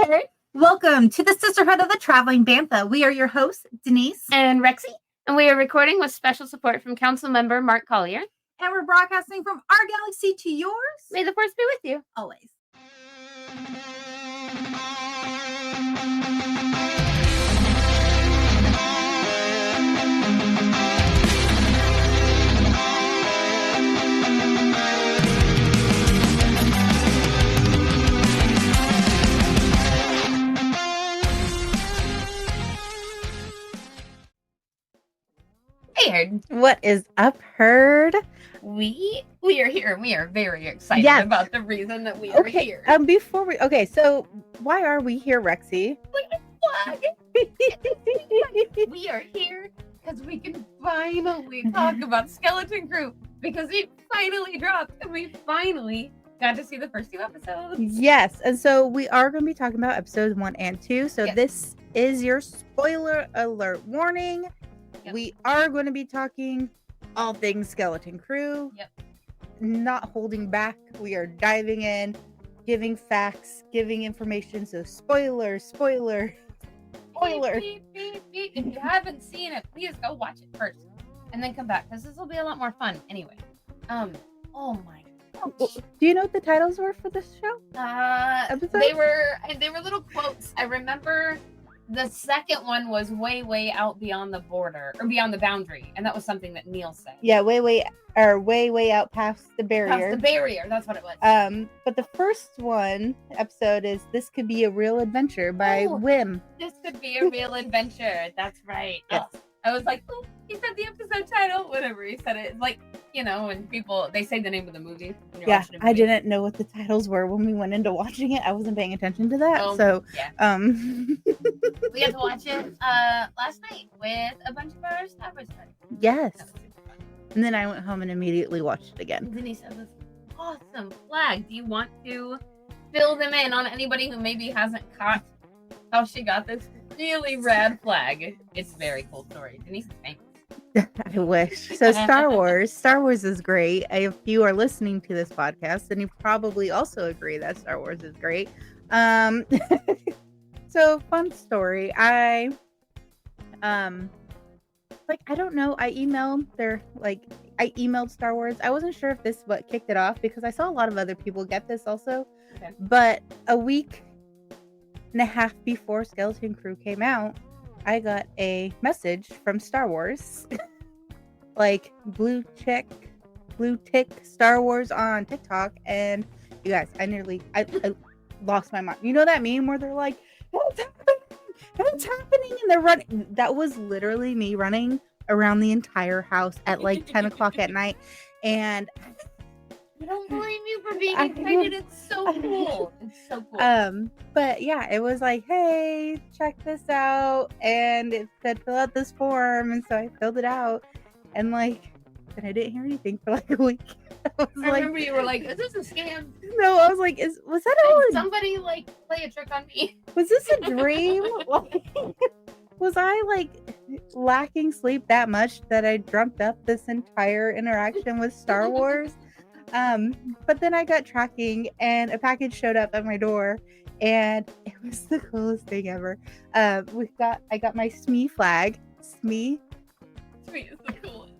there! Welcome to the Sisterhood of the Traveling Bantha. We are your hosts, Denise and Rexy, and we are recording with special support from Council Member Mark Collier. And we're broadcasting from our galaxy to yours. May the Force be with you. Always. Hey, Herd. What is up, Herd? We are here, and we are very excited about the reason that we are here. So why are we here, Rexy? We are here because we can finally talk about Skeleton Crew, because it finally dropped, and we finally got to see the first 2 episodes. Yes, and so we are going to be talking about episodes 1 and 2. So This is your spoiler alert warning. Yep. We are going to be talking all things Skeleton Crew. Yep. Not holding back. We are diving in, giving facts, giving information. So spoiler. Beep. If you haven't seen it, please go watch it first and then come back, because this will be a lot more fun anyway. Oh my gosh. Do you know what the titles were for this show? They were little quotes. I remember the second one was way out beyond the border, or beyond the boundary, and that was something that Neil said. Yeah, way out past the barrier. Past the barrier, that's what it was. But the first episode is "This Could Be a Real Adventure" by Wim. This could be a real adventure. That's right. Yes. Oh, I was like, oh, he said the episode title. Whatever he said it. It's like, when people they say the name of the movie. When you're watching a movie. I didn't know what the titles were when we went into watching it. I wasn't paying attention to that. We had to watch it last night with a bunch of our Star Wars friends. Yes. And then I went home and immediately watched it again. Denise has this awesome flag. Do you want to fill them in on anybody who maybe hasn't caught how she got this really rad flag? It's a very cool story. Denise is famous. I wish. So Star Wars is great. If you are listening to this podcast, then you probably also agree that Star Wars is great. So fun story. I don't know. I emailed Star Wars. I wasn't sure if this is what kicked it off, because I saw a lot of other people get this also. Okay. But a week and a half before Skeleton Crew came out, I got a message from Star Wars. Like blue tick Star Wars on TikTok, and you guys, I lost my mind. You know that meme where they're like, what's happening? And they're running. That was literally me running around the entire house at like 10 o'clock at night. And I don't blame you for being excited. It's so cool. It's so cool. But yeah, it was like, hey, check this out. And it said fill out this form. And so I filled it out. And and I didn't hear anything for like a week. I remember you were like, is this a scam? No, I was like, was that all? Did somebody play a trick on me? Was this a dream? Was I lacking sleep that much that I dreamt up this entire interaction with Star Wars? But then I got tracking, and a package showed up at my door, and it was the coolest thing ever. I got my SME flag. SME is the coolest.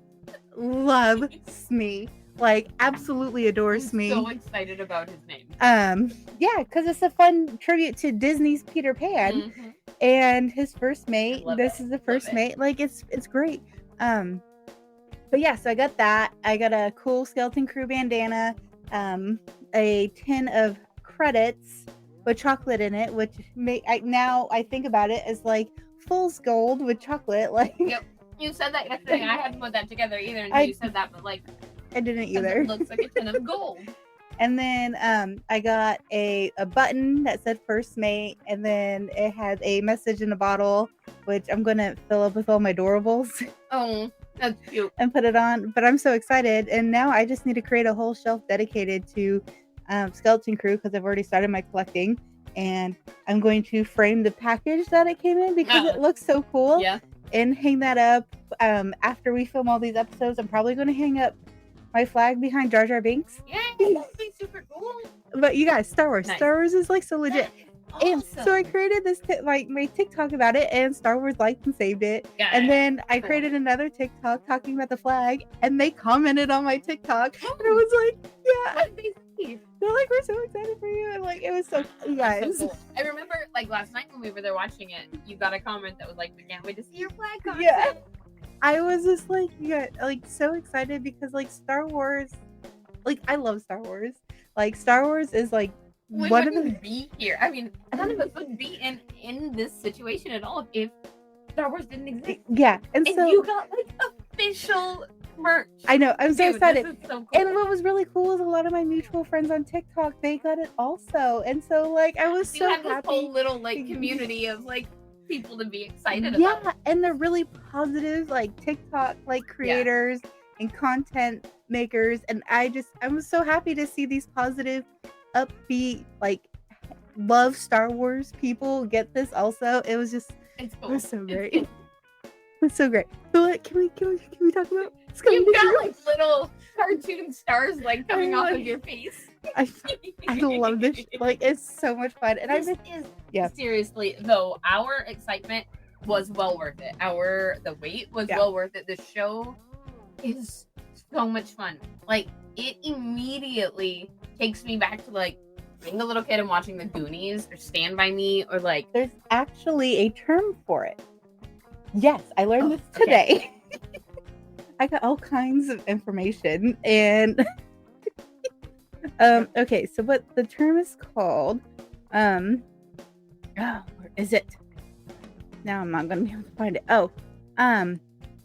Love SME. Absolutely adores me. So excited about his name. Yeah, because it's a fun tribute to Disney's Peter Pan and his first mate. This is the first mate. It's great. But yeah, so I got that. I got a cool Skeleton Crew bandana, a tin of credits with chocolate in it, which now I think about it as fool's gold with chocolate. Yep. You said that yesterday. I hadn't put that together either until you said that, but I didn't either. It looks like a tin of gold. And then I got a button that said first mate, and then it had a message in a bottle, which I'm going to fill up with all my adorables. Oh, that's cute. And put it on. But I'm so excited. And now I just need to create a whole shelf dedicated to Skeleton Crew, because I've already started my collecting. And I'm going to frame the package that it came in, because it looks so cool. Yeah. And hang that up. After we film all these episodes, I'm probably going to hang up my flag behind Jar Jar Binks. Yeah, that'd be super cool. But you guys, Star Wars. Nice. Star Wars is so legit. And so I Awesome. created this my TikTok about it, and Star Wars liked and saved it. Yeah, And then I cool. created another TikTok talking about the flag, and they commented on my TikTok, and I Oh, was like, "Yeah." what did they say? They're like, "We're so excited for you," and like it was so you That's guys. so cool. I remember like last night when we were there watching it, you got a comment that was like, "We can't wait to see your flag content." Yeah. I was just like, yeah, like so excited because like Star Wars, like I love Star Wars. Like Star Wars is like We one of wouldn't the be here. I mean, none of us would be in this situation at all if Star Wars didn't exist. yeah, and And so you got like official merch. I know I'm so Dude, excited. this is so cool. And what was really cool is a lot of my mutual friends on TikTok, they got it also. And so like I was So so you have this happy. whole little like community of like people to be excited Yeah, about. and they're really positive, like TikTok like creators and content makers. And I was so happy to see these positive, upbeat, like love Star Wars people get this also. It was just It's it cool. was so It's great. cool. It was so great. So like, can we talk about You've got like little cartoon stars like coming off of your face. I love this. Like it's so much fun. And This I've is yeah. seriously though, our excitement was well worth it. The wait was Yeah. well worth it. The show is so much fun. Like it immediately takes me back to like being a little kid and watching the Goonies or Stand By Me or like There's actually a term for it. Yes, I learned Oh, this today. I got all kinds of information and okay, so what the term is called where is it? Now I'm not gonna be able to find it. Oh,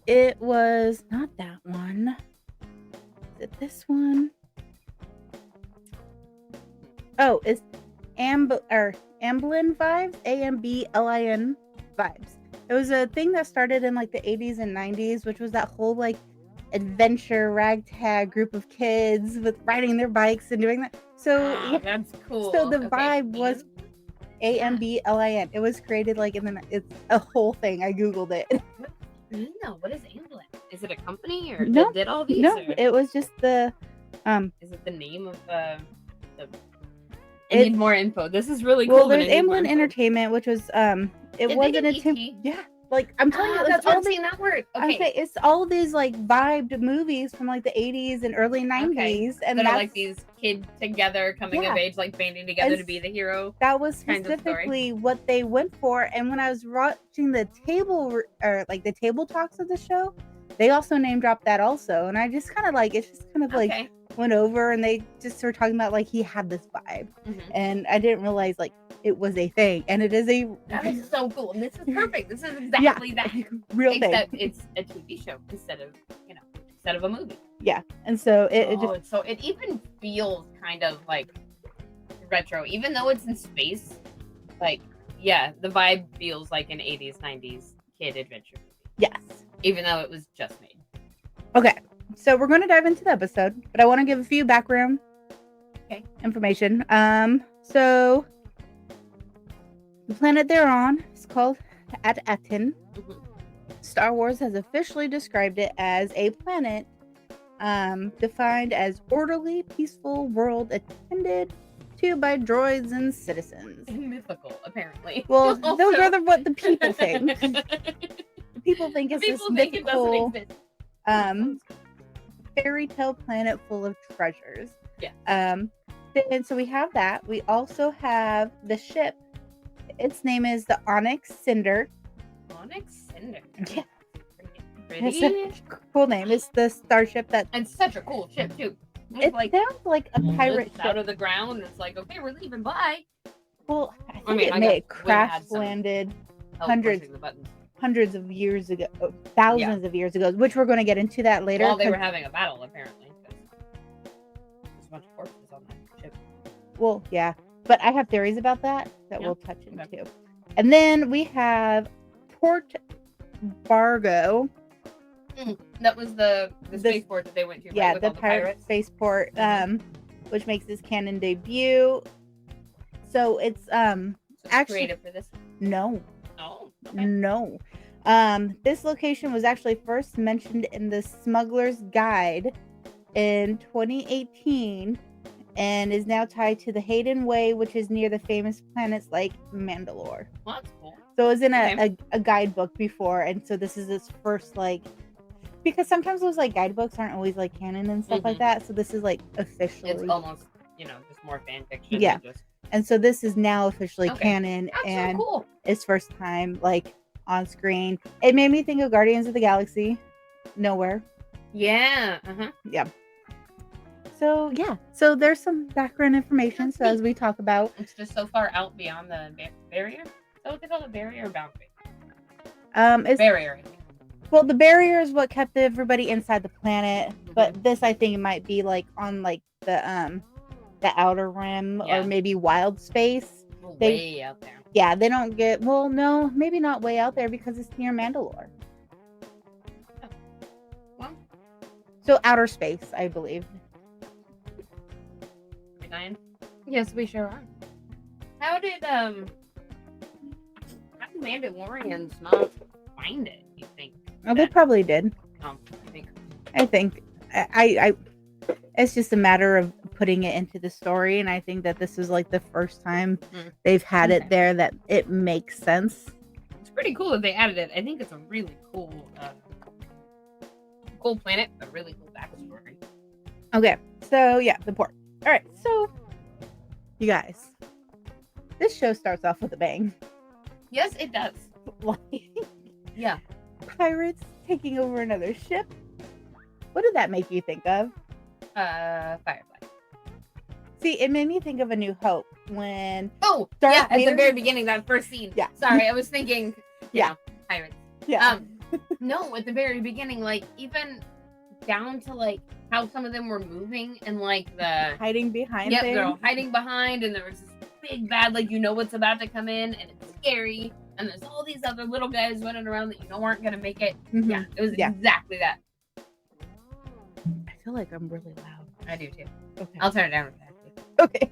it was not that one. Is it this one? Oh, it's Amblin vibes, AMBLIN vibes. It was a thing that started in like the 80s and 90s, which was that whole like adventure ragtag group of kids with riding their bikes and doing that. So that's cool. so the Okay, vibe was AMBLIN. It was created like it's a whole thing. I googled it. No, what is Amblin? Is it a company or No, that did all these? No, or it was just the is it the name of the I It- need more info. This is really well, cool. but I there's need more Amblin info. Entertainment, which was it Did they wasn't get a ET? yeah. Like I'm telling you, that's it's what all I'm saying that word. I'm Okay. saying it's all these like vibed movies from like the 80s and early 90s, and that that's are like these kids together coming Yeah. of age, like banding together And to be the hero. that was kind of story. specifically what they went for. And when I was watching the table or like the table talks of the show, they also name dropped that also, and I just kind of like it's just kind of like Okay. went over, and they just were talking about like he had this vibe, Mhm. and I didn't realize like it was a thing, and it is a That is so cool. And this is perfect. This is exactly that. real thing. Except it's a TV show instead of a movie. Yeah, and so it just So it even feels kind of like retro, even though it's in space. Like, yeah, the vibe feels like an 80s, 90s kid adventure movie, yes. even though it was just made. Okay, so we're going to dive into the episode, but I want to give a few background information. So the planet they're on is called At-Atin. Mhm. Star Wars has officially described it as a planet defined as orderly, peaceful world attended to by droids and citizens. Mythical, apparently. Well, those Also- are what the people think. People think it's People this think it doesn't mythical exist. fairy tale planet full of treasures. Yeah. And so we have that. We also have the ship. Its name is the Onyx Cinder. Onyx Cinder. Yeah. Pretty. It's a cool name. It's the starship that And such a cool ship too. it like sounds like a pirate lifts out ship. of the ground. It's like, okay, we're leaving. Bye. Well, I think I mean, it I may guess we crash had some landed Help Hundreds. pushing the buttons hundreds of years ago, thousands of years ago, which we're going to get into that later. while they 'cause- were having a battle, apparently. 'cause There's a bunch of corpses on that ship. Well, yeah, but I have theories about that Yeah. we'll touch into. Okay. And then we have Port Bargo. That was the The- spaceport that they went to. Yeah, right, with the all pirate pirates. spaceport, Mhm. which makes his canon debut. So it's So it's actually- creative for this. no, Oh, okay. no. This location was actually first mentioned in the Smuggler's Guide in 2018, and is now tied to the Hayden Way, which is near the famous planets like Mandalore. Well, that's cool. So it was in Okay. a guidebook before, and so this is its first like, because sometimes those like guidebooks aren't always like canon and stuff like that. So this is like officially. It's almost, just more fan fiction. Yeah. Just... And so this is now officially Okay. canon, That's and so cool. its first time like on screen. It made me think of Guardians of the Galaxy. Nowhere. Yeah. Yeah. So yeah. So there's some background information. That's So as we talk about, It's just so far out beyond the barrier. Is that what they call the barrier or boundary? it's Barrier, I think. well, the barrier is what kept everybody inside the planet, but this I think might be like on like the outer rim Yeah. or maybe wild space. Way out there. Yeah, they don't get, well, no, maybe not way out there because it's near Mandalore. Well, So outer space, I believe. yes, we sure are. How did Mandalorians not find it, you think? Oh, they probably did. I think. I think I it's just a matter of putting it into the story, and I think that this is like the first time they've had it there that it makes sense. It's pretty cool that they added it. I think it's a really cool planet, a really cool backstory. Okay, so yeah, the port. All right, so you guys, this show starts off with a bang. Yes, it does. Like, Yeah. pirates taking over another ship. What did that make you think of? Firefly. See, it made me think of A New Hope when Oh, Darth yeah, at Vader- the very beginning, that first scene. Yeah. Sorry, I was thinking, Yeah. pirates. yeah, No, at the very beginning, like, even down to, like, how some of them were moving and, like, the... hiding behind Yep, things. they're all hiding behind, and there was this big bad, like, what's about to come in, and it's scary, and there's all these other little guys running around that you know aren't gonna make it. Mhm. Yeah, it was Yeah. exactly that. I feel like I'm really loud. I do too. Okay. I'll turn it down. Okay.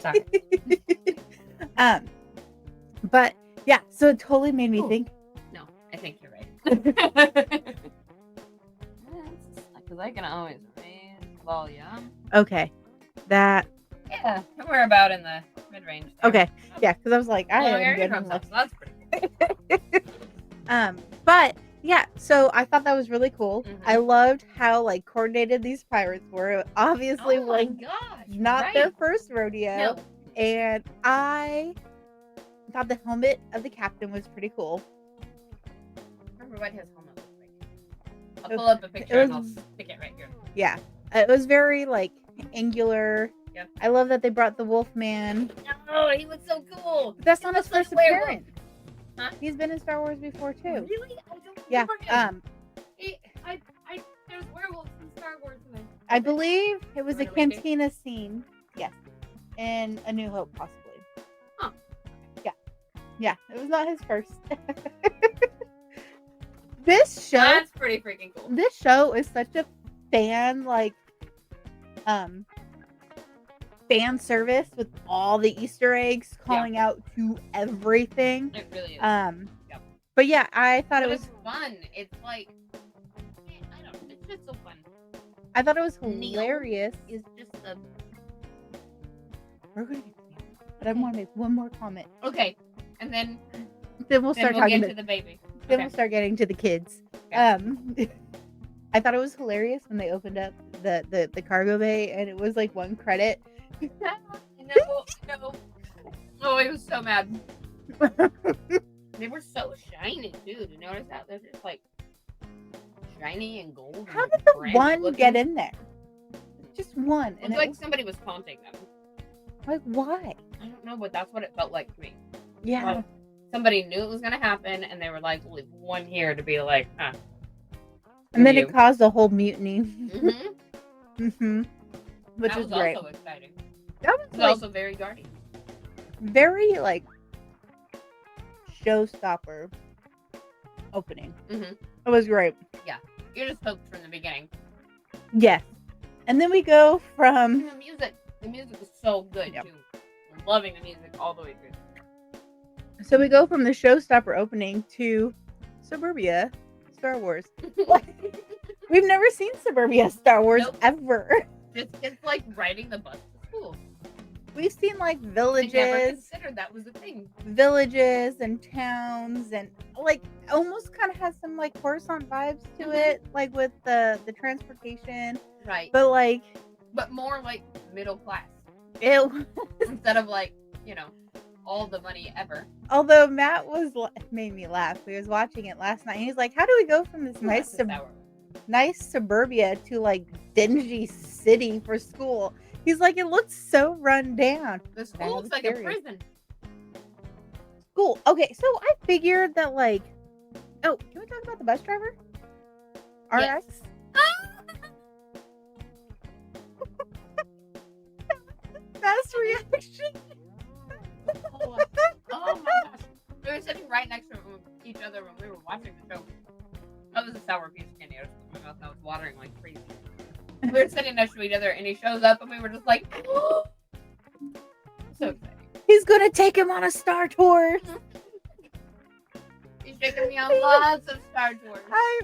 Sorry. But yeah, so it totally made me Ooh. think. No, I think you're right. Because I can always raise volume. Okay, that. Yeah, we're about in the mid range. Okay, yeah, because I was like, I am good. From with so that's pretty cool. But yeah, so I thought that was really cool. Mhm. I loved how like coordinated these pirates were. Obviously, Oh my like gosh, not right. their first rodeo, No. and I thought the helmet of the captain was pretty cool. Remember what his helmet looks like. I'll pull up a picture and I'll stick it right here. Yeah, it was very like angular. Yep. I love that they brought the Wolfman. Oh, he looks so cool. But that's He not his looks like first a werewolf. appearance. Huh? He's been in Star Wars before too. Really? I don't Yeah. remember him. There's werewolves in Star Wars. I believe it was a Right away, dude. cantina scene. Yes, in A New Hope, possibly. Huh. Yeah, it was not his first. This show, That's pretty freaking cool. this show is such a fan fan service with all the Easter eggs calling out to everything. It really is. Yep. But yeah, I thought But it was. it's fun. It's like, I don't know. It's just so fun. I thought it was Neil. hilarious. It's just a... We're gonna get to that, but I want to make one more comment. Okay. And then Then we'll start talking get to to the baby. Then Okay. we'll start getting to the kids. Okay. I thought it was hilarious when they opened up the cargo bay and it was like one credit. No. Oh, I was so mad. They were so shiny too. Did you notice that? They're just like shiny and gold. How and did the brand one looking. get in there? Just one. It And looked it like was, somebody was taunting them. like, why? I don't know, but that's what it felt like to me. Yeah. Like, somebody knew it was gonna happen, and they were like, "We'll leave one here to be like, huh." And then you. it caused a whole mutiny. Mm-hmm. Which That was was great. also exciting. That was It was like, also very guardian. very like showstopper opening. Mhm. It was great. You're just hooked from the beginning. Yes. And then we go And from the music was so good Yep. too. I'm loving the music all the way through. the showstopper opening to Suburbia Star Wars. We've never seen Suburbia Star Wars Nope. ever. It's like riding the bus to We've seen like I never villages considered that was a thing. and towns, and like almost kind of has some like Coruscant vibes to Mhm. it, like with the transportation, Right. but like But more like middle class it. instead of like, all the money ever. Although Matt made me laugh. We was watching it last night. And he's like, "How do we go from this That's a sour. nice suburbia to like dingy city for school?" He's like, "It looks so run down." The I school have looks like a theory. prison. School. Okay, so I figured that like, oh, can we talk about the bus driver? Yes. RX. Best reaction. Oh my gosh. We were sitting right next to each other when we were watching the show. That was a sour piece of candy. I was putting my mouth and I was watering like crazy. We were sitting next to each other and he shows up and we were just like, so excited. He's gonna take him on a Star Tour. He's taking me on lots of Star Tours.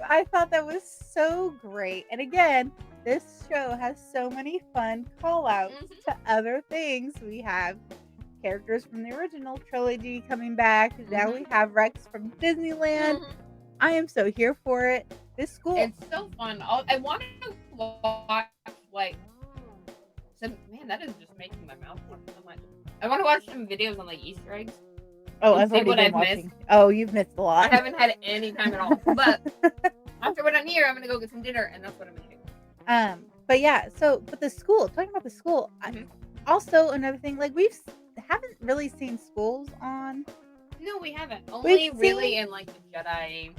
I thought that was so great. And again, this show has so many fun call outs to other things. We have characters from the original trilogy coming back. Now we have Rex from Disneyland. I am so here for it. This school. It's so fun. I want to watch like man, that is just making my mouth water so much. I want to watch some videos on like Easter eggs. Oh, and I've see already what been I've watching. missed. Oh, you've missed a I lot. haven't had any time at all. But after what I'm here, I'm gonna go get some dinner, and that's what I'm gonna do. But yeah. But the school. Talking about the school. Also, another thing. Like haven't really seen schools on. No, we haven't. Only We've really seen- in like the Jedi.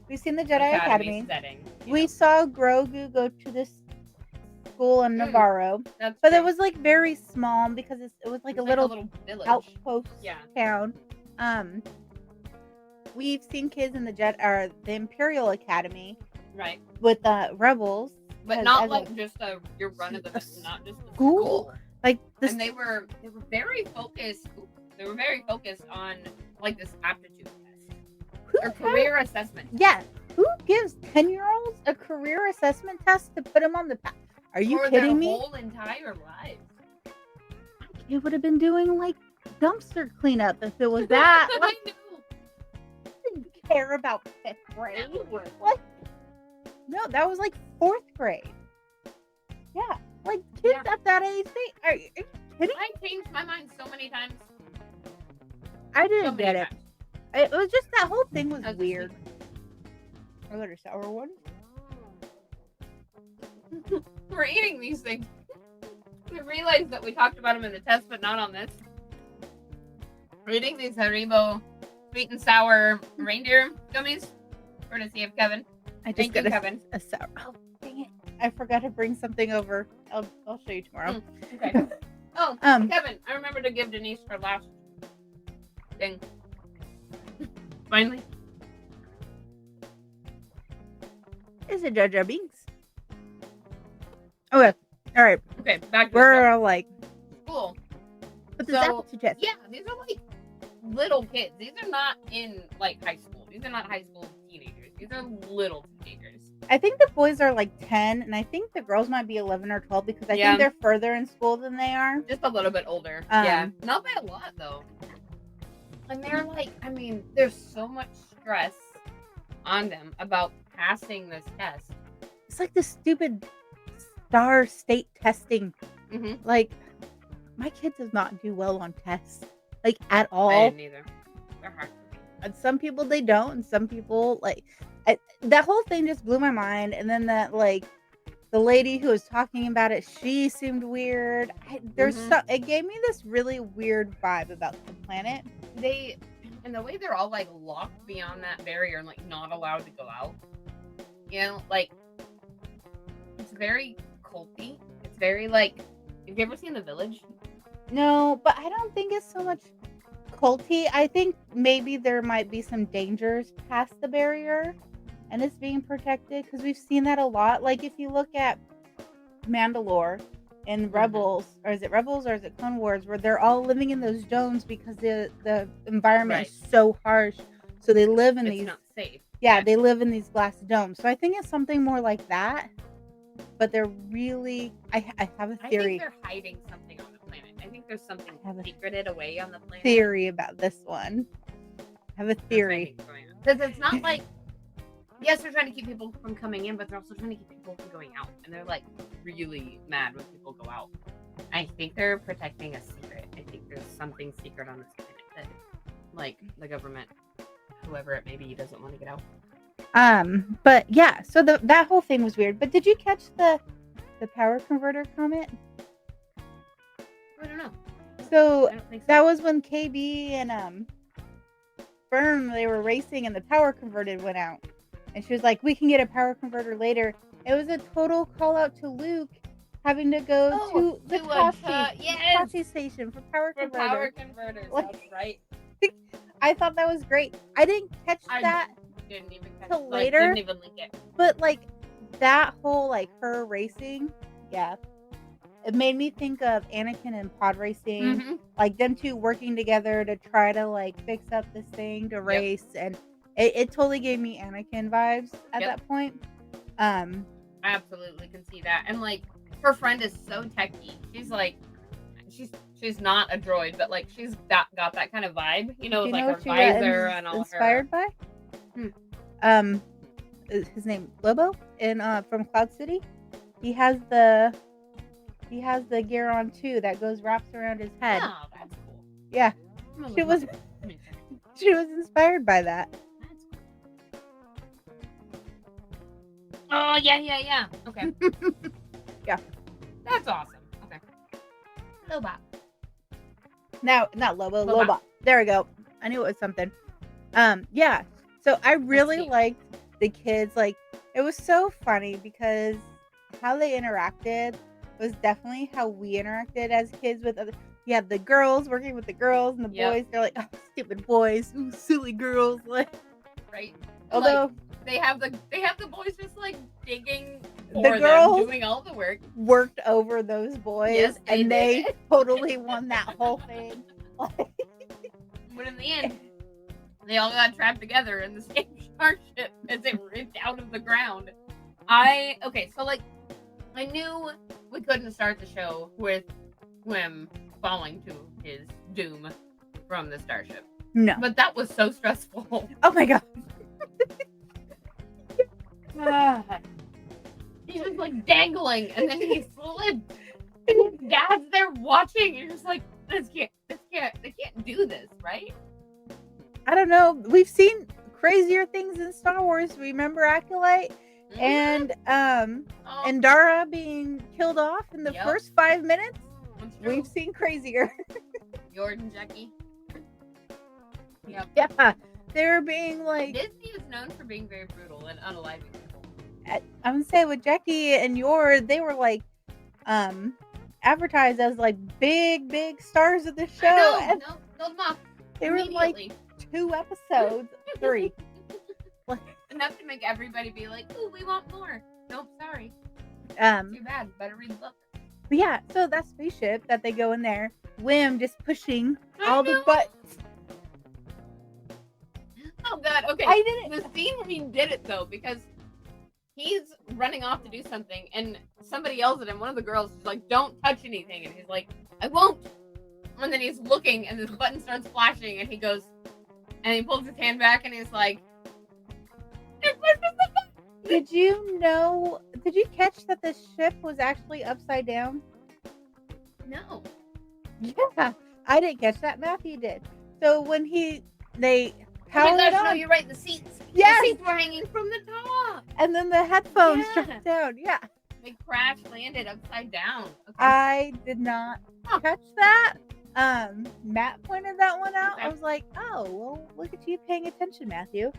We've seen the Jedi Academy. setting. We saw Grogu go to this school in Navarro, That's but true. it was like very small because it was like It's a little village. outpost Yeah. town. We've seen kids in the Imperial Academy, Right. with the rebels, But as- not as like a- just your run of the a not just the school. Like this. And they were very focused. They were very focused on like this aptitude test or career assessment. Yeah. Who gives 10-year-olds a career assessment test to put them on the path? Are you for kidding their me? whole entire lives. It would have been doing like dumpster cleanup if it was that. I Like, know. didn't care about 5th grade. No. What? No, that was like 4th grade. Yeah, like kids Yeah. at that age. Are you kidding? I changed my mind so many times. I So didn't many get it. times. It was just that whole thing was I was weird. asleep. Are there sour ones? We're eating these things. We realized that we talked about them in the test, but not on this. We're eating these Haribo sweet and sour reindeer gummies. Courtesy of Kevin. I just Thank you, got Kevin. a sour. Oh, dang it! I forgot to bring something over. I'll show you tomorrow. Okay. Oh, Kevin, I remember to give Denise her last thing. Finally. Is it Jar Jar Binks? Okay. All right. Okay, back to We're all like, school. but this So, aptitude test. Yeah, these are like little kids. These are not in like high school. These are not high school teenagers. These are little teenagers. I think the boys are like 10, and I think the girls might be 11 or 12 because I Yeah. think they're further in school than they are. Just a little bit older. Um, Yeah. Not by a lot though. And they're like, there's so much stress on them about passing this test. It's like this stupid star state testing. Mm-hmm. Like, my kid does not do well on tests, like at I all. didn't either. They're hard. And some people they don't, and some people that whole thing just blew my mind. And then that like the lady who was talking about it, she seemed weird. It gave me this really weird vibe about the planet. And the way they're all like locked beyond that barrier and like not allowed to go out. Like it's very culty. It's very like, have you ever seen The Village? No, but I don't think it's so much culty. I think maybe there might be some dangers past the barrier and it's being protected because we've seen that a lot. Like if you look at Mandalore and Rebels, or is it Rebels or is it Clone Wars, where they're all living in those domes because the environment is so harsh. So they live in It's these not safe. Yeah, they live in these glass domes. So I think it's something more like that. But they're really I have a I theory. think they're hiding something on the planet. I think think there's something I have a secreted away on the planet. Theory about this one. I have a theory. Because it's not like, yes, they're trying to keep people from coming in, but they're also trying to keep people from going out. And they're like really mad when people go out. I think they're protecting a secret. I think there's something secret on this planet that, like, the government, whoever it may be, doesn't want to get out. But yeah, so that whole thing was weird. But did you catch the power converter comment? I don't know. So I don't think so. that was when KB and Fern, they were racing and the power converted went out. And she was like, we can get a power converter later. It was a total call out to Luke having to go to the Tachi station for power converter. Power converters, Like- that's right. I thought that was great. I didn't catch I that, Didn't even catch Till it. later? Didn't even link it. but like that whole like her racing, yeah. It made me think of Anakin and pod racing. Mm-hmm. Like them two working together to try to like fix up this thing to race, and it totally gave me Anakin vibes at Yep. that point. I absolutely can see that. And like her friend is so techie. She's like she's not a droid, but like she's got that kind of vibe, you know, Do you with know like what her you got visor and all inspired by? His name Lobo in from Cloud City. He has the gear on too that wraps around his head. Oh, that's cool. Yeah, she was inspired by that. That's cool. Oh yeah. Okay. Yeah. That's awesome. Okay. Lobot. No, not Lobo. Lobot. Lobot. There we go. I knew it was something. Yeah. So I really neat. liked the kids. Like, it was so funny because how they interacted was definitely how we interacted as kids with other. You have the girls working with the girls, and the Yep. boys. They're like, oh, stupid boys, ooh, silly girls. Like, Right. although They have the boys just like digging for The girls them, doing all the work. worked over those boys, Yes, they and they did. totally won that whole thing. Like, But in the end, they all got trapped together in the same starship as it ripped out of the ground. So like, I knew we couldn't start the show with Wim falling to his doom from the starship. no. But that was so stressful. Oh my god. He's just like dangling, and then he slipped. And his dad's there watching. You're just like, they can't do this, right? I don't know. We've seen crazier things in Star Wars. Remember Acolyte and Oh, Dara being killed off in the Yep. first 5 minutes? that's true. We've seen crazier. Jordan, Jackie. Yep. Yeah. They're being like, Disney is known for being very brutal and unaliving people. I'm gonna say with Jackie and they were like advertised as like big stars of the show. And No, killed them off. they were like Immediately. 2 episodes, 3. Enough to make everybody be like, "Ooh, we want more." Nope, sorry. Um, Too bad. Better read the book. but yeah, so that spaceship that they go in there, Wim just pushing I all the know. buttons. Oh God. Okay. I didn't. The scene where he did it though, because he's running off to do something, and somebody yells at him. One of the girls is like, "Don't touch anything," and he's like, "I won't." And then he's looking, and this button starts flashing, and he goes, and he pulls his hand back, and he's like, "It pushes the button." Did you catch that the ship was actually upside down? No. Yeah, I didn't catch that. Matthew did. So when they Oh my powered gosh, it no, on, you're right. The seats. Yes! The seats were hanging from the top. and then the headphones Yeah. dropped down. Yeah, They crash landed upside down. Okay. I did not catch that. Matt pointed that one out. Okay. I was like, oh, well, look at you paying attention, Matthew.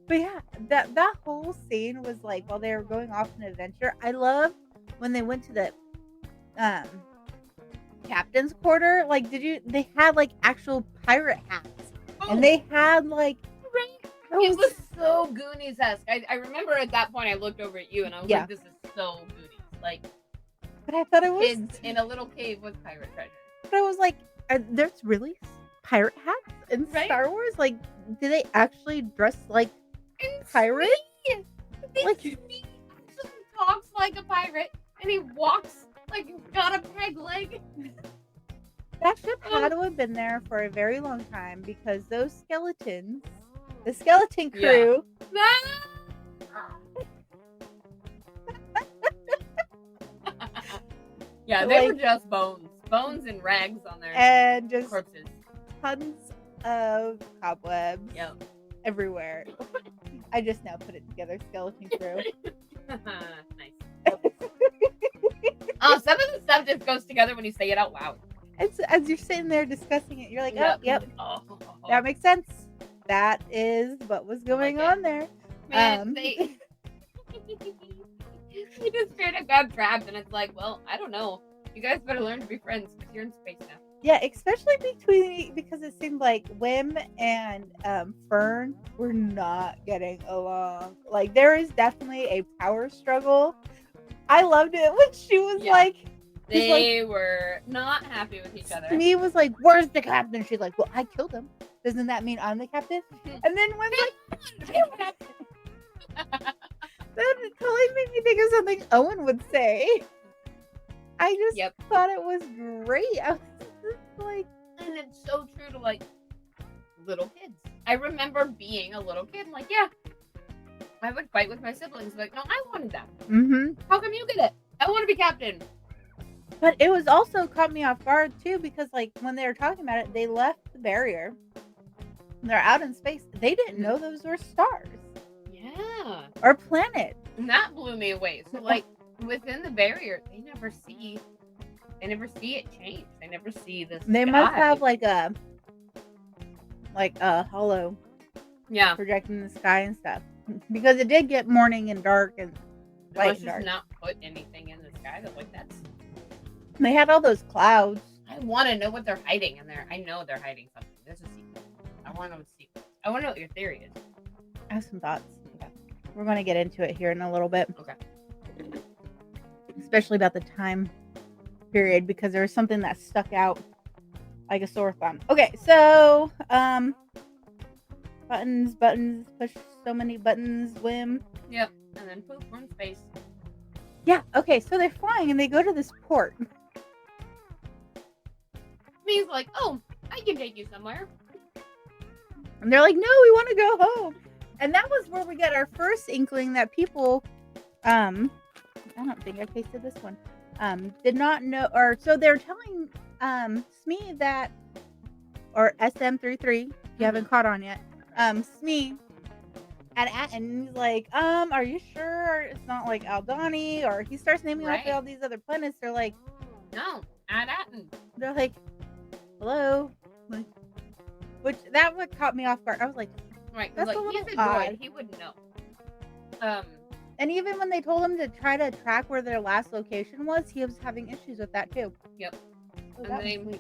But yeah, that whole scene was like while they were going off on an adventure. I love when they went to the captain's quarter. Like, they had like actual pirate hats, and they had like It was so Goonies-esque. I remember at that point I looked over at you and I was Yeah. like, this is so Goonies. Like, But I thought it was. kids in a little cave with pirate treasure. But I was like, there's really pirate hats in Right? Star Wars? Like, do they actually dress like And pirates? Like, Like- he actually talks like a pirate and he walks Like, you've got a peg leg. That ship had to have been there for a very long time because those skeletons, the skeleton crew, Yeah, they were like, just bones and rags on their and just corpses. tons of cobwebs Yep. everywhere. I just now put it together, skeleton crew. Nice. Oh, some of the stuff just goes together when you say it out loud. And so, as you're sitting there discussing it, you're like, Yep. oh, yep, Oh. that makes sense. That is what was going on there. Man, they just straight up got trapped, and it's like, well, I don't know. You guys better learn to be friends because you're in space now. Yeah, especially because it seemed like Wim and Fern were not getting along. Like, there is definitely a power struggle. I loved it when she was like, they were not happy with each other. Me was like, where's the captain? She's like, well, I killed him. Doesn't that mean I'm the captain? And then Wim's like, that totally made me think of something Owen would say. I just thought it was great. I was just like, and it's so true to like little kids. I remember being a little kid, like, yeah, I would fight with my siblings. Like, no, I wanted that. Mm-hmm. How come you get it? I want to be captain. But it was also caught me off guard too, because like when they were talking about it, they left the barrier. They're out in space. They didn't know those were stars. Yeah. Or planets. And that blew me away. So like within the barrier, they never see it change. They never see this. They must have like a hollow projecting the sky and stuff. Because it did get morning and dark and light and dark. Just not put anything in the sky. That like that's. They had all those clouds. I want to know what they're hiding in there. I know they're hiding something. There's a secret. I want to know what the secret. I want to know what your theory is. I have some thoughts. Okay. We're going to get into it here in a little bit. Okay. Especially about the time period, because there was something that stuck out like a sore thumb. Okay, so buttons, push so many buttons, Wim. Yep. And then poof, we're in space. Yeah, okay, so they're flying and they go to this port. Me's like, oh, I can take you somewhere. And they're like, no, we want to go home. And that was where we got our first inkling that people, I don't think I pasted this one, did not know, or so they're telling Smee that, or SM33, if you haven't caught on yet, Smee, and he's like, are you sure it's not like Aldani? Or he starts naming off all these other planets. They're like, no, Adatin. They're like, hello? Like, which that would caught me off guard. I was like, right, that's like, a little he's a odd. droid. He wouldn't know. And even when they told him to try to track where their last location was, he was having issues with that too. Yep. So and they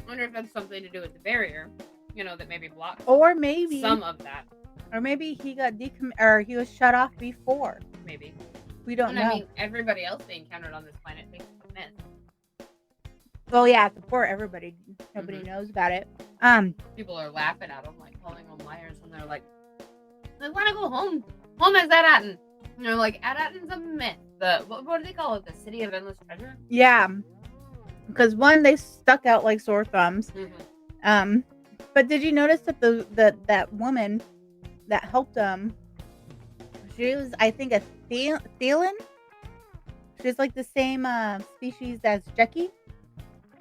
wonder if that's something to do with the barrier, that maybe blocks. Or maybe some of that. Or maybe he got or he was shut off before. Maybe. We don't know. I mean, everybody else they encountered on this planet thinks it's a myth. Well, yeah, at the port, nobody knows about it. People are laughing at them, like calling them liars, and they're like, "I want to go home. Home is Adatin." And they're like, "Adatin's a myth. What do they call it? The city of endless treasure." Yeah, because one, they stuck out like sore thumbs. Mm-hmm. But did you notice that that woman that helped them? She was, I think, a Thelan. She's like the same species as Jackie.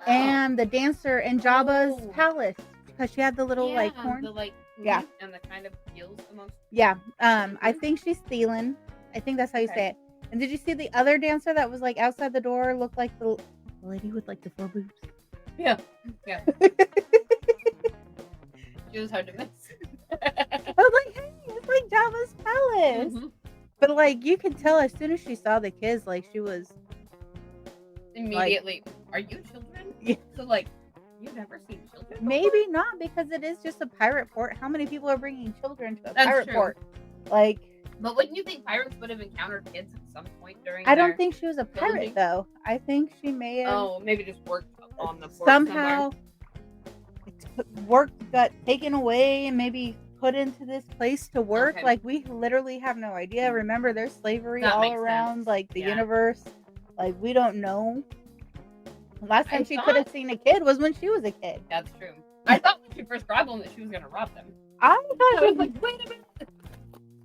And the dancer in Jabba's palace, because she had the little like horn. And the kind of heels the most. Yeah. I think she's Thelan. I think that's how you say it. And did you see the other dancer that was like outside the door, looked like the lady with like the 4 boobs? Yeah. Yeah. She was hard to miss. I was like, hey, it's like Jabba's palace. Mm-hmm. But like you could tell as soon as she saw the kids, like she was immediately, are you children? Yeah. So like, you've never seen children before? Maybe not, because it is just a pirate port. How many people are bringing children to a That's pirate true. port? Like, but wouldn't you think pirates would have encountered kids at some point during? I don't think she was a pirate though. I think she may have. Oh, maybe just worked on the port somehow. Work got taken away and maybe put into this place to work. Okay. Like, we literally have no idea. Remember, there's slavery That all makes around sense. like the universe. Like, we don't know. Last time I she thought- could have seen a kid was when she was a kid. That's true. I thought when she first grabbed them that she was gonna rob them. I I thought was she like, wait a minute.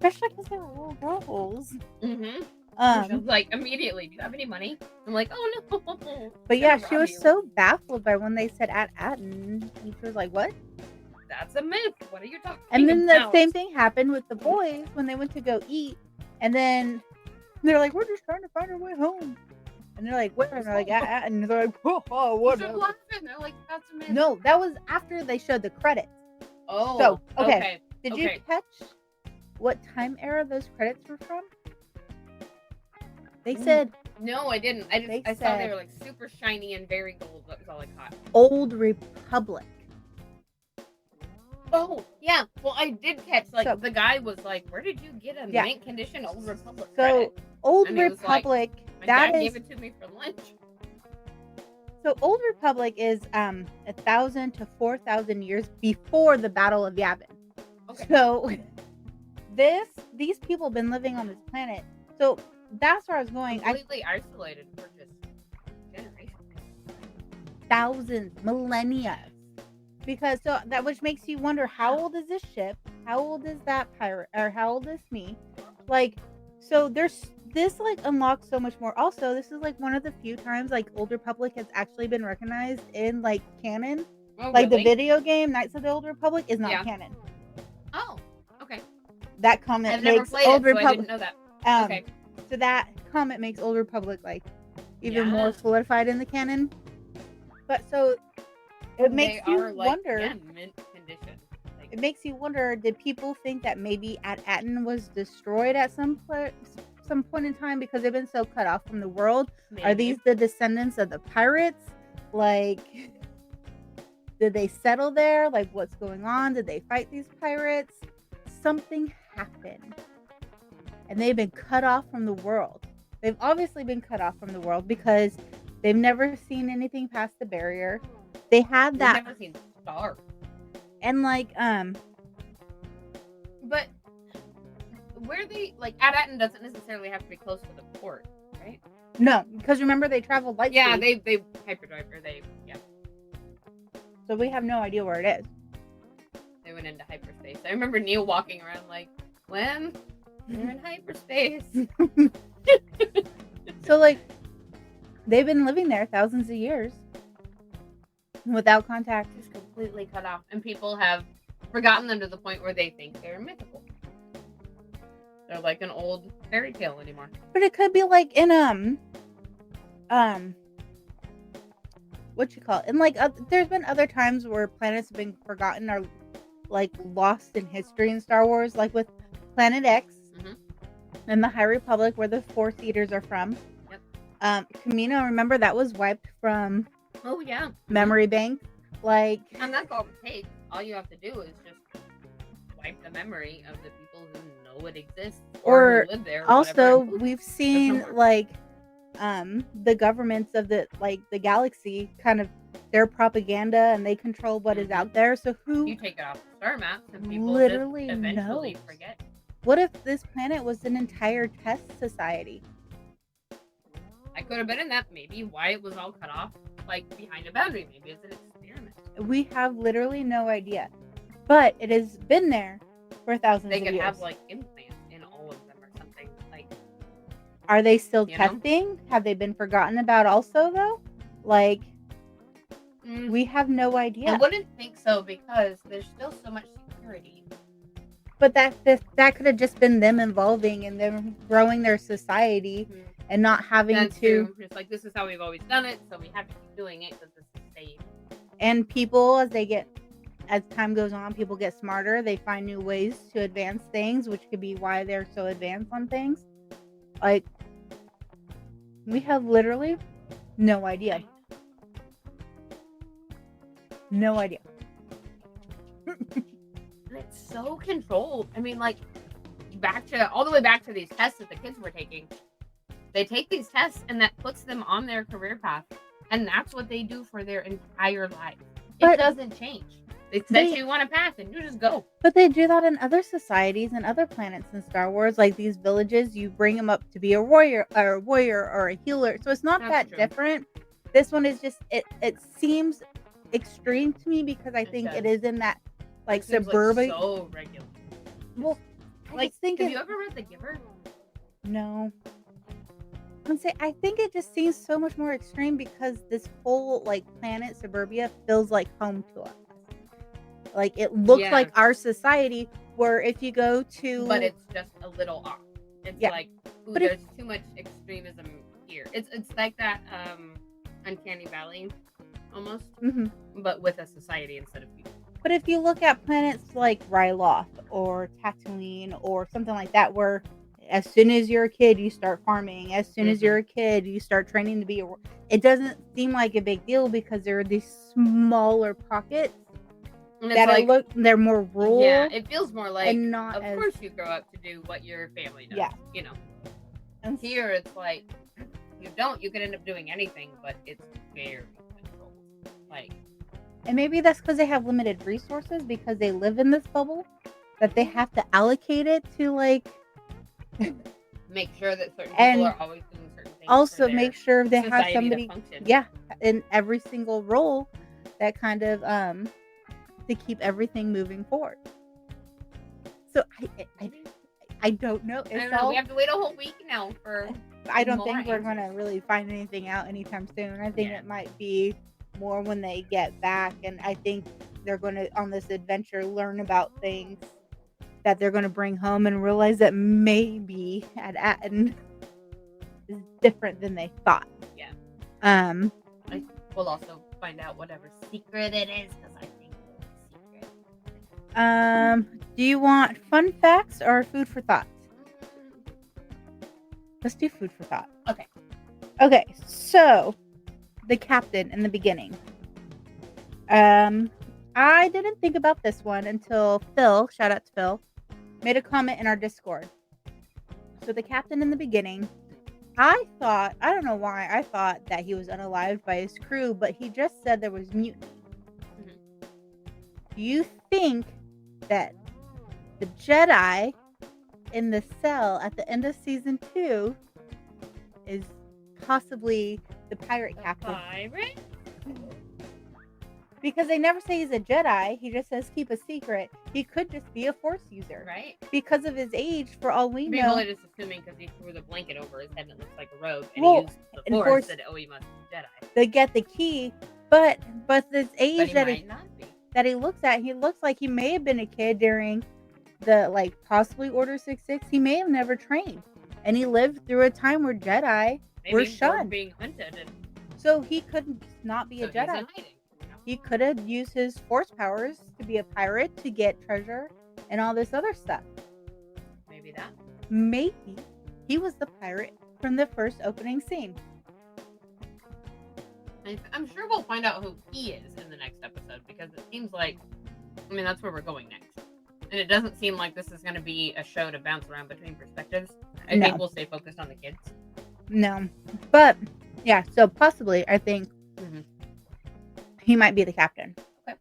especially because they were little girls. Mm-hmm. She Um, was like, immediately, do you have any money? I'm like, oh no. but yeah, Gonna she rob was you. so baffled by when they said at Atten, and she was like, "What?" That's a myth. What are you talking And then the about? same thing happened with the boys when they went to go eat, and then they're like, "We're just trying to find our way home," and they're like, "Where?" And they're like, "At Atten," and they're like, "Oh, What? what?" They're like, that's a myth. No, that was after they showed the credits. Oh. So, okay. Okay. Did you Okay. catch what time era those credits were from? They said No, I didn't. I They saw they said- were like super shiny and very gold. That was all I caught. Old Republic. Oh, yeah. Well, I did catch, like, So- the guy was like, where did you get a Yeah. mint condition Old Republic So credit? Old And it was like, Republic, My that dad is gave it to me for lunch. so Old Republic is 1,000 to 4,000 years before the Battle of Yavin. Okay. So these people have been living on this planet. So that's where I was going. Completely isolated for just generations. Thousands, millennia. Because so that which makes you wonder, how old is this ship? How old is that pirate? Or how old is me? Like, so there's this like unlocks so much more. Also, this is like one of the few times like Old Republic has actually been recognized in like canon. Oh, Like the really? video game Knights of the Old Republic is not Yeah. canon. Oh, okay. That comment I've never makes played Old it, so I Republic. didn't know that. Okay. So that comment makes Old Republic like even Yeah. more solidified in the canon. But so it makes They you are, like, wonder. yeah, mint condition. Like, It makes you wonder, did people think that maybe At Atten was destroyed at some point in time because they've been so cut off from the world? Are maybe. these the descendants of the pirates? Like, did they settle there? Like, what's going on? Did they fight these pirates? Something happened. And they've been cut off from the world. They've obviously been cut off from the world because they've never seen anything past the barrier. They had We've that, never seen stars. and like, But where they like Adatin doesn't necessarily have to be close to the port, right? no, because remember they traveled light Yeah, speed. they hyperdrive or they So we have no idea where it is. they went into hyperspace. I remember Neil walking around like, when they're in hyperspace. So like, they've been living there thousands of years without contact. Just completely cut off, and people have forgotten them to the point where they think they're mythical. They're like an old fairy tale anymore. But it could be like in what you call it? And like there's been other times where planets have been forgotten or like lost in history in Star Wars, like with Planet X Mhm. and the High Republic, where the Force Eaters are from. Yep. Kamino, remember that was wiped from Oh yeah, memory bank. Like, and that's all it takes. All you have to do is just wipe the memory of the people who know it exists Or who live there. also whatever. we've seen more. like the governments of the galaxy kind of their propaganda, and they control what is Mhm. out there. So who You take it off the star maps, and people Literally just eventually knows. forget. what if this planet was an entire test society? I could have been in that. Maybe why it was all cut off, like behind a boundary. Maybe it's an experiment. We have literally no idea, but it has been there for thousands They of could years. have like implants in all of them or something. Like Are they still you know? testing? Have they been forgotten about also though? Like, we have no I idea. wouldn't think so because there's still so much security. But that could have just been them evolving and them growing their society Mhm. and not having That's to. true. It's like this is how we've always done it, so we have to keep doing it because this is safe. And people, as time goes on, people get smarter. They find new ways to advance things, which could be why they're so advanced on things. Like, we have literally no idea. No idea. And it's so controlled. I mean, like all the way back to these tests that the kids were taking. They take these tests and that puts them on their career path. And that's what they do for their entire life. But it doesn't change. They set you on a path and you just go. But they do that in other societies and other planets in Star Wars, like these villages. You bring them up to be a warrior or a healer. So it's not That's that true. different. This one is just it seems extreme to me because I It think it does. is in that like It seems suburban. like so regular. Well, I Like, just think have it, you ever read The Giver? no. I think it just seems so much more extreme because this whole like planet suburbia feels like home to us. Like it looks Yeah. like our society where if you go to But it's just a little off. It's Yeah. like, ooh, But if- there's too much extremism here. It's like that Uncanny Valley almost, Mhm. but with a society instead of people. But if you look at planets like Ryloth or Tatooine or something like that, where as soon as you're a kid, you start farming. As soon as Mhm. you're a kid, you start training to be a. It doesn't seem like a big deal because there are these smaller pockets And it's that like, they're more rural. yeah, it feels more like, and not of as course you grow up to do what your family does. Yeah. You know. and Here it's like, you could end up doing anything, but it's very controlled. Like, And maybe that's because they have limited resources because they live in this bubble that they have to allocate it to like make sure that certain And people are always doing certain things. also for their make sure they have society to somebody function. in every single role that kind of to keep everything moving forward. So I don't know. I don't know. We have to wait a whole week now for. I don't more think we're answers. gonna really find anything out anytime soon. I think Yeah. it might be more when they get back, and I think they're gonna on this adventure learn about things that they're gonna bring home and realize that maybe at Atten is different than they thought. Yeah. We'll also find out whatever secret it is because I think it's secret. Do you want fun facts or food for thought? Let's do food for thought. Okay. Okay, so the captain in the beginning. I didn't think about this one until Phil, shout out to Phil, made a comment in our Discord. So the captain in the beginning, I don't know why, I thought that he was unalived by his crew, but he just said there was mutiny. Mhm. Do you think that the Jedi in the cell at the end of season 2 is possibly the pirate captain? Pirate? Because they never say he's a Jedi. He just says keep a secret. He could just be a Force user. Right? Because of his age, for all we People know. are just assuming because he threw the blanket over his head and it looks like a robe, and Well, he used the and Force, Force- that he must be a Jedi. They get the key, but this But age he that might not be. he looks at, he looks like he may have been a kid during the like possibly Order 66. He may have never trained, and he lived through a time where Jedi Maybe were we're shunned. being hunted, and So he could not be so a he's in Jedi. hiding. You know? He could have used his Force powers to be a pirate to get treasure and all this other stuff. Maybe that. Maybe he was the pirate from the first opening scene. I'm sure we'll find out who he is in the next episode because it seems like, I mean, that's where we're going next. And it doesn't seem like this is going to be a show to bounce around between perspectives. I No. think we'll stay focused on the kids. No. But yeah, so possibly I think Mhm. he might be the captain. Okay.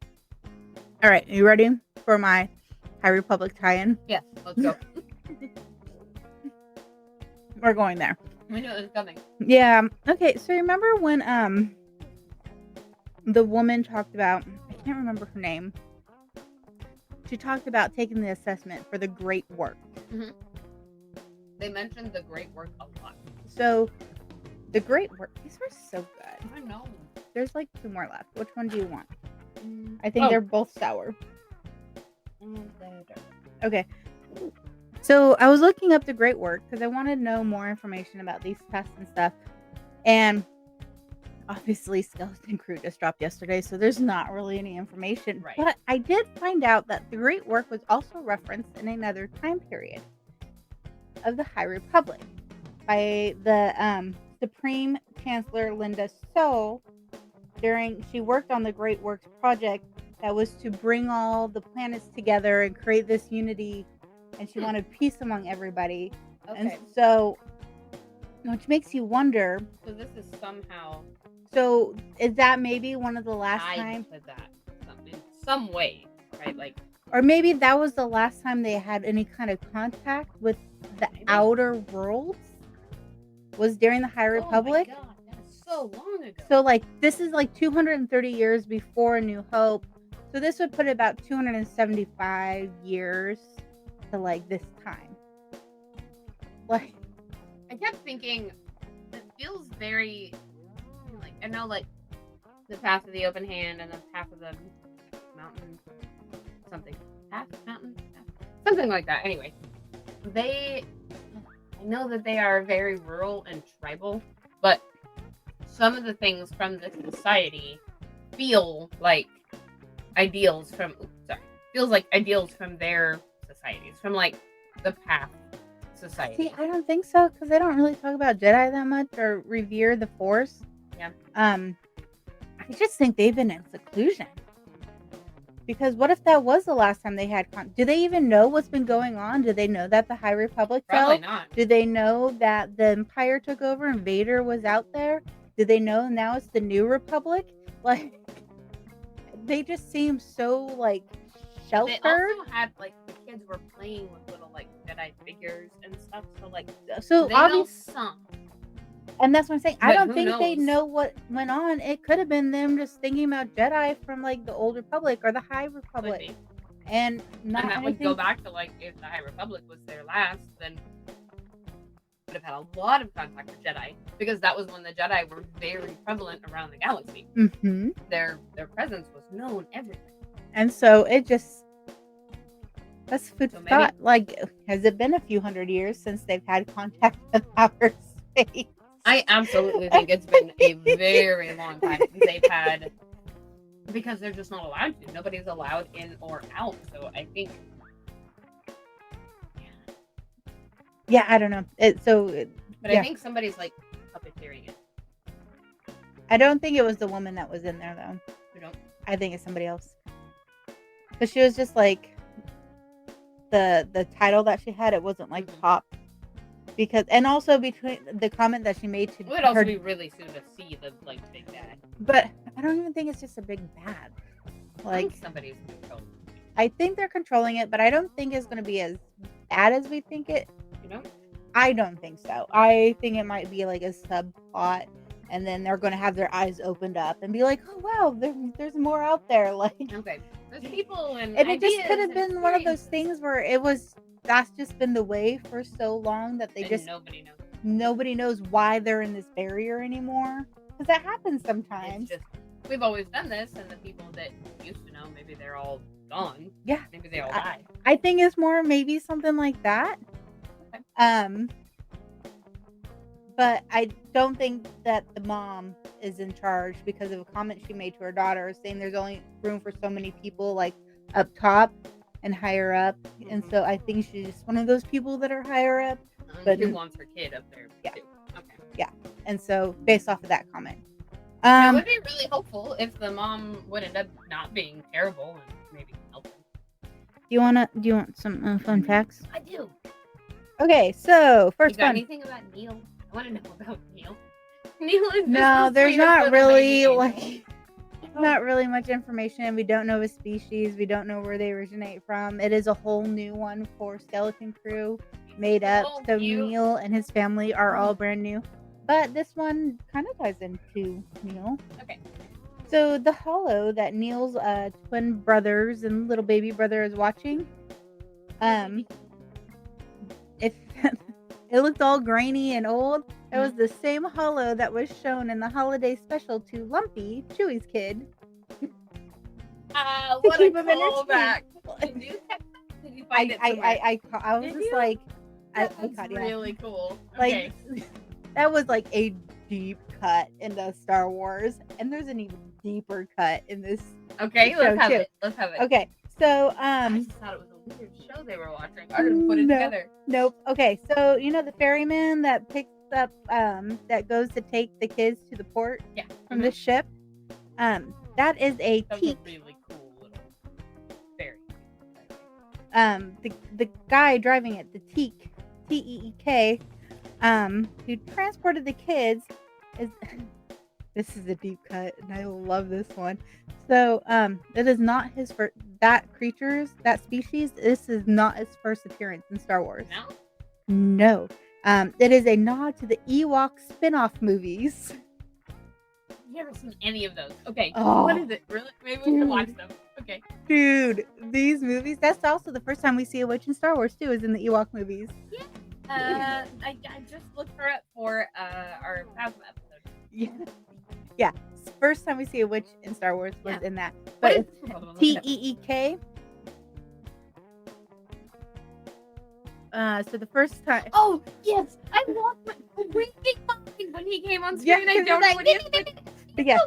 All right, you ready for my High Republic tie-in? Yes, let's go. We're going there. We knew it was coming. Yeah. Okay, so remember when the woman talked about, I can't remember her name. She talked about taking the assessment for the great work. They mentioned the great work a lot. So the great work, these are so good. I know. There's like 2 more left. Which one do you want? I think Oh. they're both sour. Okay. So I was looking up the great work because I wanted to know more information about these tests and stuff. And obviously Skeleton Crew just dropped yesterday, so there's not really any information. Right. But I did find out that the great work was also referenced in another time period of the High Republic by the Supreme Chancellor Linda So she worked on the Great Works project that was to bring all the planets together and create this unity, and she wanted peace among everybody. Okay. And so, which makes you wonder, So this is somehow so is that maybe one of the last tied time, to that in some way, right? Like, or maybe that was the last time they had any kind of contact with the Maybe. outer worlds, was during the High Republic? Oh my God, that is so long ago. So, like, this is like 230 years before New Hope. So this would put it about 275 years to like this time. Like, I kept thinking, it feels very like, I know, like the path of the open hand and the path of the mountain, something, path, mountain, path, something like that. Anyway, I know that they are very rural and tribal, but some of the things from this society feel like ideals from their societies, from like the path society. see, I don't think so because they don't really talk about Jedi that much or revere the Force. Yeah. I just think they've been in seclusion. Because what if that was the last time they had do they even know what's been going on? Do they know that the High Republic Probably fell? not. Do they know that the Empire took over and Vader was out there? Do they know now it's the New Republic? Like, they just seem so, like, sheltered. They also had, like, the kids were playing with little, like, Jedi figures and stuff, so, like, So they know obviously, some. and that's what I'm saying. I But don't who think they knows? know what went on. It could have been them just thinking about Jedi from, like, the Old Republic or the High Could Republic. be. And not And that would anything. go back to, like, if the High Republic was there last, then would have had a lot of contact with Jedi, because that was when the Jedi were very prevalent around the galaxy. Mm-hmm. Their presence was known everywhere. And so it just, that's food So for maybe- thought. Like, has it been a few hundred years since they've had contact with outer space? I absolutely think it's been a very long time since they've had, because they're just not allowed to. Nobody's allowed in or out. So I think, Yeah, I don't know. but Yeah. I think somebody's like puppeteering it. I don't think it was the woman that was in there though. You know? I think it's somebody else. Because she was just like the title that she had. It wasn't like Mhm. top. Because, and also between the comment that she made to It would also her, be really soon to see the like big bad. but I don't even think it's just a big bad. I Like, think somebody's controlling. I think they're controlling it, but I don't think it's going to be as bad as we think it. You know? I don't think so. I think it might be like a subplot, and then they're going to have their eyes opened up and be like, "Oh wow, there's more out there." Like, Okay. There's people and and it just ideas could have and been one of those experiences, things where that's just been the way for so long that they and just nobody knows. why they're in this barrier anymore. Because that happens It's sometimes. just, we've always done this, and the people that used to know, maybe they're all gone. Yeah. Maybe they all died. I think it's more maybe something like that. Okay. But I don't think that the mom is in charge because of a comment she made to her daughter saying there's only room for so many people like up top and higher up. And so I think she's just one of those people that are higher up. But- Who wants her kid up there Yeah. too? Okay. And so based off of that comment. It would be really helpful if the mom would end up not being terrible and maybe help them. Do you want some fun facts? I do. Okay, so You first got one. anything about Neil? I want to know about Neil. Neil is just No, the there's sweetest not little really baby like angel. not really much information. We don't know his species. We don't know where they originate from. It is a whole new one for Skeleton Crew, made up. So cute. Neil and his family are all brand new. But this one kind of ties into Neil. Okay. So the hollow that Neil's twin brothers and little baby brother is watching, if it looked all grainy and old, it was the same hollow that was shown in the holiday special to Lumpy, Chewie's kid. What a keep him callback. entertained. Did you text that? Did you find it somewhere? I was Did just you? like, I That's caught, yeah. really cool. Like, Okay. that was like a deep cut into Star Wars, and there's an even deeper cut in this. Okay, show, let's have too. it. Let's have it. Okay, so I just thought it was a weird show they were watching. I didn't put it No. together. nope. Okay, so you know the ferryman that picks up that goes to take the kids to the port Yeah. from the ship, that is a That was teak. a really cool little fairy. The guy driving it, the teak, Teek, who transported the kids is. This is a deep cut, and I love this one. So, it is not his first. That species. This is not his first appearance in Star Wars. No? No. It is a nod to the Ewok spin-off movies. never seen any of those. Okay, Oh. what is it? Really? Maybe we should watch them. Okay. Dude, these movies, that's also the first time we see a witch in Star Wars too, is in the Ewok movies. I just looked her up for our Phasma episode. Yeah. First time we see a witch in Star Wars was in that. What But is it's this one? Look it up. Teek. So the first time. Oh yes, I lost my freaking mind when he came on Yeah, screen. I 'cause don't it's know what he is. But yeah.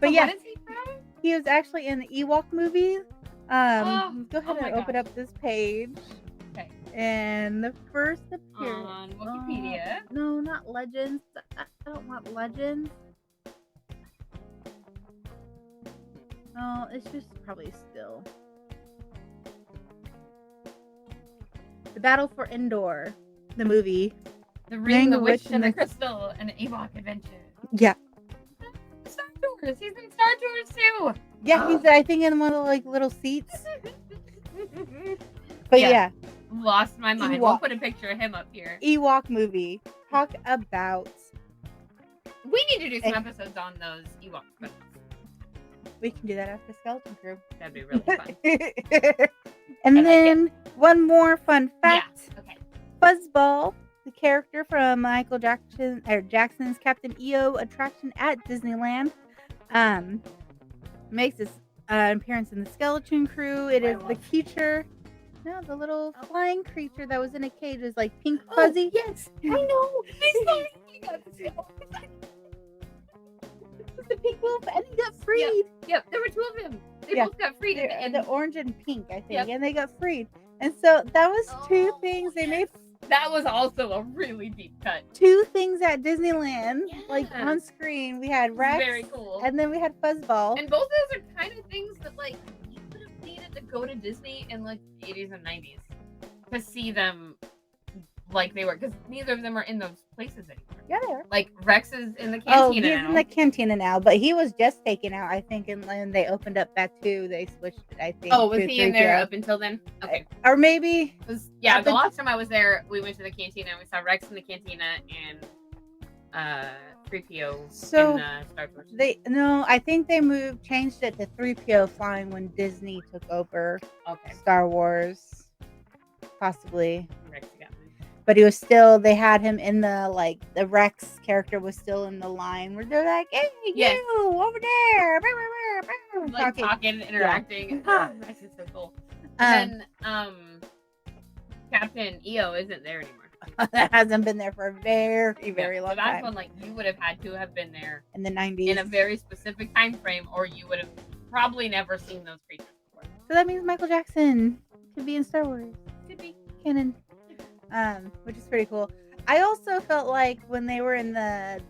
But So yeah, what is he from? he was actually in the Ewok movie. Go ahead oh my and open gosh. up this page. Okay. And the first appearance. On Wikipedia. No, not Legends. I don't want Legends. No, it's just probably still. The Battle for Endor, the movie. The Ring, the Witch, and the Crystal, and Ewok Adventure. Yeah. Star Tours. He's in Star Tours too. Yeah, he's I think in one of the like little seats. But yeah, Lost my mind. We'll Ewok. put a picture of him up here. Ewok movie. Talk about. We need to do some episodes on those Ewok films. We can do that after Skeleton Crew. That'd be really fun. And I like then one more fun fact. Yeah. Okay. Fuzzball, the character from Michael Jackson's Captain EO attraction at Disneyland, makes its appearance in the Skeleton Crew. It is the creature. No, the little flying creature that was in a cage is like pink fuzzy. Yes, I know. It's the pink wolf, and he got freed. Yep, there were two of them. They Yeah. both got freed at the end. The orange and pink, I think, Yep. and they got freed. And so that was two Oh, things they made. That was also a really deep cut. Two things at Disneyland, like Yeah. on screen. We had Rex, Very cool. and then we had Fuzzball. And both of those are kind of things that like you would have needed to go to Disney in like the 80s and 90s to see them like they were, because neither of them are in those places anymore. Yeah, they are. Like Rex is in the cantina Oh, he's now. in the cantina now, but he was just taken out, I think, and when they opened up Batu, they switched it, I think. Oh, was to he in there 3PO. up until then? Okay. Or maybe 'Cause, yeah, Up the in- last time I was there, we went to the cantina and we saw Rex in the cantina and 3PO So, in Star Tours. I think they changed it to 3PO flying when Disney took over Okay. Star Wars, possibly. Rex got me. But he was still, they had him in the, like, the Rex character was still in the line where they're like, hey, Yes. you, over there. Like talking, interacting. Yeah. Rex is so cool. Um, And then Captain EO isn't there anymore. that hasn't been there for a very, very So long that's time. when like you would have had to have been there In the 90s. in a very specific time frame, or you would have probably never seen those creatures before. So that means Michael Jackson could be in Star Wars. Could be. Canon. Which is pretty cool. I also felt like when they were in the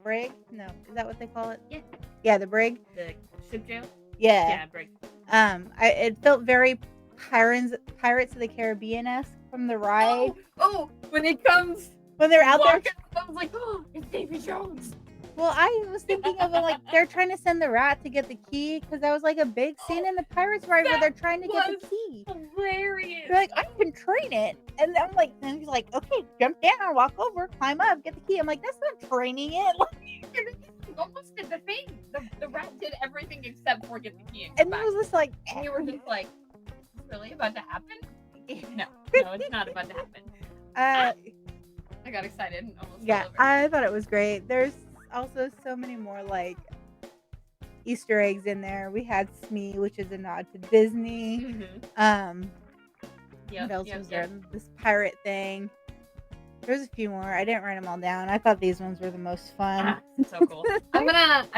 brig. No, is that what they call it? Yeah. Yeah, the brig. The ship jail. Yeah. Yeah, break. It felt very Pirates of the Caribbean-esque from the ride Oh, when he comes when they're out there. walking, I was like, oh, it's Davy Jones. Well, I was thinking of it like they're trying to send the rat to get the key because that was like a big scene in the Pirates ride where That they're trying to get the was key. Hilarious. They're like, I can train it. And I'm like, and he's like, okay, jump down, walk over, climb up, get the key. I'm like, that's not training it. You almost did the thing. The rat did everything except for get the key and And come it back. was just like, And you were just like, is this really about to happen? No, it's not about to happen. I got excited and almost yeah, fell over. I thought it was great. There's also so many more like Easter eggs in there. We had Smee, which is a nod to Disney. Mhm. What else was there? This pirate thing. There's a few more. I didn't write them all down. I thought these ones were the most fun. Ah, so cool. I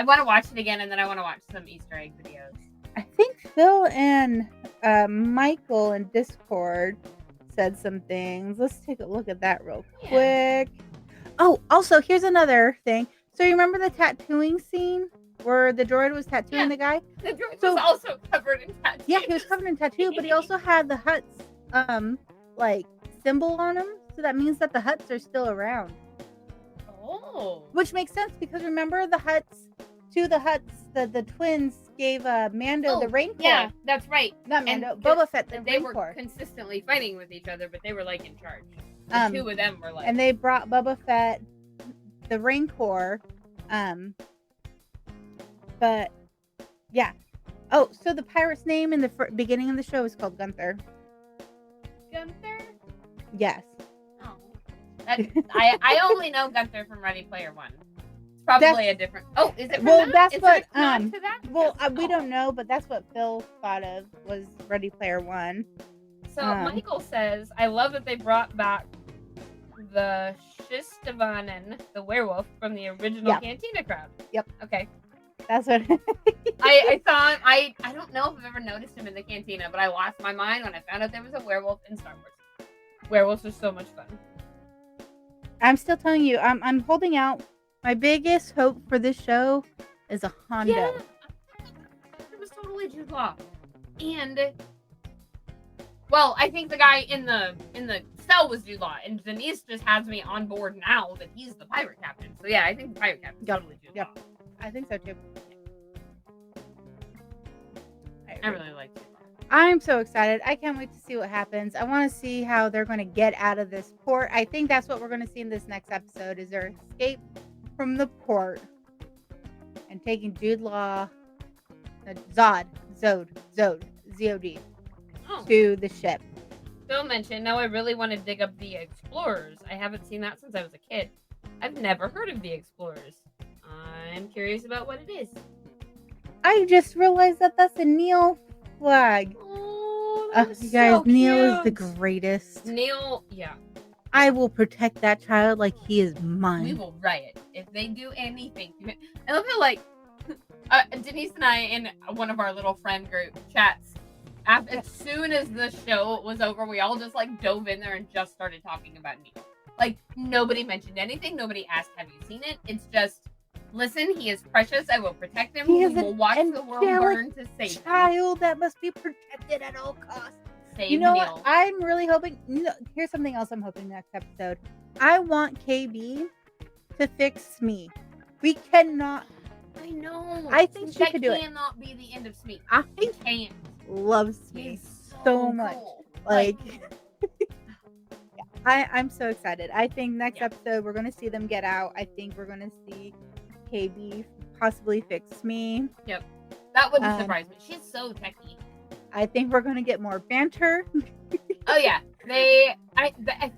want to watch it again, and then I want to watch some Easter egg videos. I think Phil and Michael in Discord said some things. Let's take a look at that real quick. Oh, also, here's another thing. So you remember the tattooing scene where the droid was tattooing the guy? The droid So- was also covered in tattoos. Yeah, he was covered in tattoo, but he also had the Hutt's like symbol on him. So that means that the Hutts are still around. Oh. Which makes sense because remember the twins gave Mando the Rancor. Yeah, that's right. Not Mando, And Boba Fett the They were Rancor. consistently fighting with each other, but they were like in charge. Um, The two of them were like. And they brought Boba Fett the Rancor. But yeah. Oh, so the pirate's name in the beginning of the show is called Gunther. Gunther? Yes. Oh. I only know Gunther from Ready Player One. It's probably a different. Oh, is it? From Well, that? that's Is what it a nod to that? well, Yes. we don't know, but that's what Phil thought of was Ready Player One. So Michael says, I love that they brought back the Shistavanen, the werewolf from the original Cantina crowd. Yep. Okay. That's what I thought I don't know if I've ever noticed him in the Cantina, but I lost my mind when I found out there was a werewolf in Star Wars. Werewolves are so much fun. I'm still telling you, I'm holding out. My biggest hope for this show is a Hondo. Yeah, it was totally Jude Law, and well, I think the guy in the cell was Jude Law, and Denise just has me on board now that he's the pirate captain. So yeah, I think the pirate captain is totally Jude Law. I think so too. I really like Jude Law. I'm so excited. I can't wait to see what happens. I want to see how they're going to get out of this port. I think that's what we're going to see in this next episode is their escape from the port and taking Jude Law, Zod, Z-O-D, to the ship. Phil mentioned, now I really want to dig up the Explorers. I haven't seen that since I was a kid. I've never heard of the Explorers. I'm curious about what it is. I just realized that that's a Neil flag. Oh, that's you guys, so Neil is the cute. greatest. Neil, yeah. I will protect that child like he is mine. We will riot if they do anything. I love how, like, Denise and I in one of our little friend group chats, as soon as the show was over, we all just like dove in there and just started talking about Neil. Like, nobody mentioned anything. Nobody asked, "Have you seen it?" It's just, listen, he is precious. I will protect him. He We will watch the world burn to save him. Child that must be protected at all costs. Save you know Neil. what? I'm really hoping. Here's something else I'm hoping next episode. I want KB to fix me. We cannot. I know. I think she could do it. That cannot be the end of Smee. I He can't. loves me He's so much. cool. Like, I'm so excited. I think next episode we're gonna see them get out. I think we're gonna see KB possibly fix me. Yep. That wouldn't surprise me. She's so techie. I think we're gonna get more banter. Oh yeah. I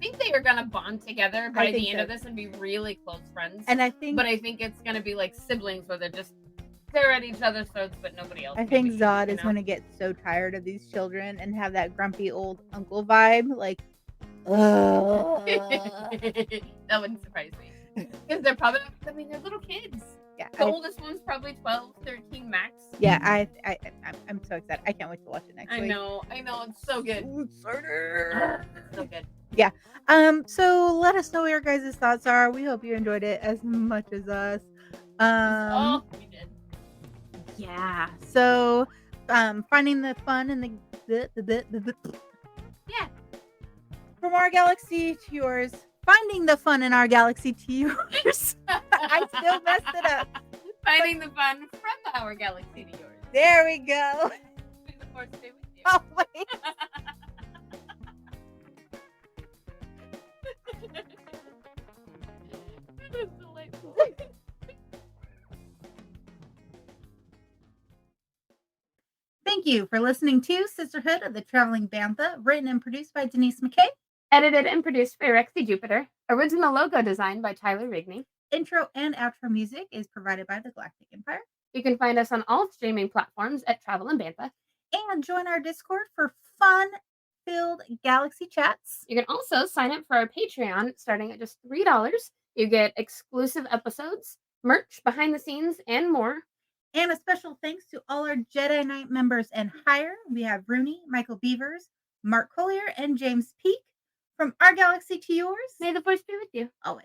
think they are gonna bond together by the end of this and be really close friends. And I think it's gonna be like siblings where they're at each other's throats, but nobody else. I think Zod is gonna get so tired of these children and have that grumpy old uncle vibe. Like, that wouldn't surprise me. Because they're probably, they're little kids. Yeah, the oldest one's probably 12, 13 max. Yeah, I'm so excited. I can't wait to watch it next week. I know, it's so good. It's so good. Yeah. So let us know what your guys' thoughts are. We hope you enjoyed it as much as us. We did. Yeah. So finding the fun in the yeah. From our galaxy to yours. Finding the fun in our galaxy to yours. I still messed it up. Finding the fun from our galaxy to yours. There we go. May the force stay with you. Oh, wait. That is delightful. Thank you for listening to Sisterhood of the Traveling Bantha, written and produced by Denise McKay. Edited and produced by Rexy Jupiter. Original logo designed by Tyler Rigney. Intro and outro music is provided by the Galactic Empire. You can find us on all streaming platforms at Travel and Bantha. And join our Discord for fun-filled galaxy chats. You can also sign up for our Patreon starting at just $3. You get exclusive episodes, merch, behind the scenes, and more. And a special thanks to all our Jedi Knight members and higher. We have Rooney, Michael Beavers, Mark Collier, and James Peake. From our galaxy to yours. May the force be with you. Always.